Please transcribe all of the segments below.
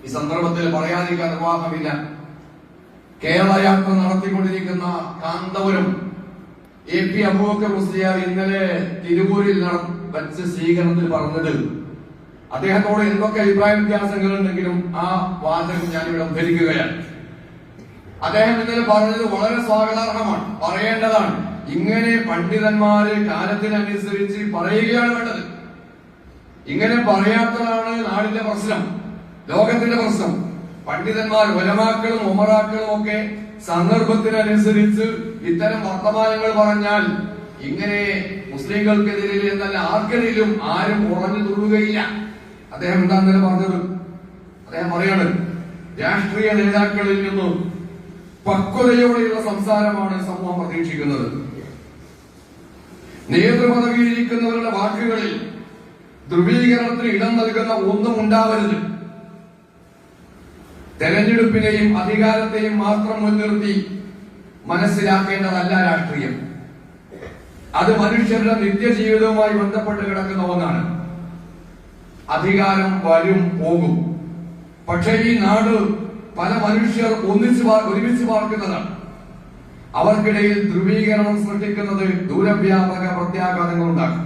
ഈ സന്ദർഭത്തിൽ പറയാതിരിക്കാൻ നിർവാഹമില്ല. കേരള യാത്ര നടത്തിക്കൊണ്ടിരിക്കുന്ന കാന്തപുരം AP അബൂബക്കർ മുസ്ലിയാർ ഇന്നലെ തിരുവൂരിൽ വച്ച് സ്വീകരണത്തിൽ പറഞ്ഞത്, അദ്ദേഹത്തോട് എന്തൊക്കെ അഭിപ്രായ വ്യത്യാസങ്ങളുണ്ടെങ്കിലും ആ വാചകം ഞാനിവിടെ ഉദ്ധരിക്കുകയാണ്. അദ്ദേഹം ഇന്നലെ പറഞ്ഞത് വളരെ സ്വാഗതാർഹമാണ്, പറയേണ്ടതാണ്. ഇങ്ങനെ പണ്ഡിതന്മാര് കാലത്തിനനുസരിച്ച് പറയുകയാണ് വേണ്ടത്. ഇങ്ങനെ പറയാത്തതാണ് നാടിന്റെ പ്രശ്നം, ലോകത്തിന്റെ പ്രശ്നം. പണ്ഡിതന്മാർ, ഉലമാക്കളും ഉമറാക്കളും ഒക്കെ സന്ദർഭത്തിനനുസരിച്ച് ഇത്തരം വർത്തമാനങ്ങൾ പറഞ്ഞാൽ ഇങ്ങനെ മുസ്ലിങ്ങൾക്കെതിരെ എന്നല്ല ആർക്കെതിരും ആരും ഉറഞ്ഞു തുള്ളുകയില്ല. അദ്ദേഹം എന്താണെന്നല്ല പറഞ്ഞത്? അദ്ദേഹം പറയാണ്, രാഷ്ട്രീയ നേതാക്കളിൽ നിന്നും പക്വതയോടെയുള്ള സംസാരമാണ് സമൂഹം പ്രതീക്ഷിക്കുന്നത്. നേതൃപദവിയിരിക്കുന്നവരുടെ വാക്കുകളിൽ ധ്രുവീകരണത്തിന് ഇടം നൽകുന്ന ഒന്നും ഉണ്ടാവരുത്. തെരഞ്ഞെടുപ്പിനെയും അധികാരത്തെയും മാത്രം മുൻനിർത്തി മനസ്സിലാക്കേണ്ടതല്ല രാഷ്ട്രീയം. അത് മനുഷ്യരുടെ നിത്യജീവിതവുമായി ബന്ധപ്പെട്ട് കിടക്കുന്ന ഒന്നാണ്. അധികാരം വരും പോകും, പക്ഷേ ഈ നാട് പല മനുഷ്യർ ഒരുമിച്ച് പാർക്കുന്നതാണ്. അവർക്കിടയിൽ ധ്രുവീകരണം സൃഷ്ടിക്കുന്നത് ദൂരവ്യാപക പ്രത്യാഘാതങ്ങൾ ഉണ്ടാക്കും.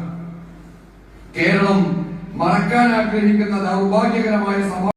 കേരളം മറക്കാൻ ആഗ്രഹിക്കുന്ന ദൗർഭാഗ്യകരമായ